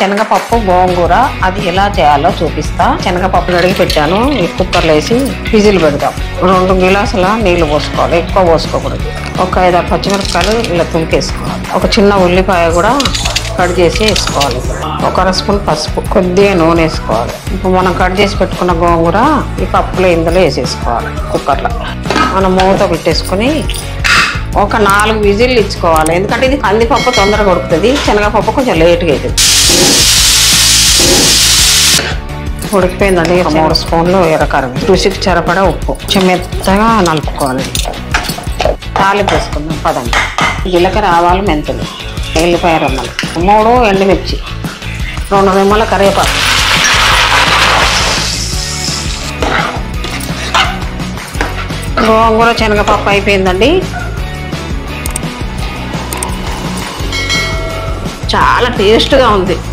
శనగపప్పు గోంగూర అది ఎలా చేయాలో చూపిస్తా. శనగపప్పు కడిగి పెట్టాను. ఈ కుక్కర్లో వేసి విజిల్ పెడదాం. 2 గ్లాసుల నీళ్లు పోసుకోవాలి, ఎక్కువ పోసుకోకూడదు. ఒక 5 పచ్చిమిరపకాయలు ఇలా తుంపేసుకోవాలి. ఒక చిన్న ఉల్లిపాయ కూడా కట్ చేసి వేసుకోవాలి. 1 స్పూన్ పసుపు, కొద్దిగా నూనె వేసుకోవాలి. ఇప్పుడు మనం కట్ చేసి పెట్టుకున్న గోంగూర ఈ పప్పులో ఇందులో వేసేసుకోవాలి. కుక్కర్లో మనం మూత పెట్టేసుకొని ఒక 4 విజిల్లు ఇచ్చుకోవాలి. ఎందుకంటే ఇది కందిపప్పు తొందరగా ఉడుకుతుంది, శనగపప్పు కొంచెం లేట్గా అవుతుంది. ఉడికిపోయిందండి. 3 స్పూన్లు ఎర్రకారం, రుచికి సరిపడా ఉప్పు, కొంచెం మెత్తగా నలుపుకోవాలి. తాలింపు వేసుకుందాం పదండి. జీలకర్ర, ఆవాలు, మెంతులు, ఎల్లిపాయ రెమ్మలు, 3 ఎండుమిర్చి, 2 రెమ్మల కరివేపాకు, గోంగూర శనగపప్పు అయిపోయిందండి. చాలా టేస్ట్గా ఉంది.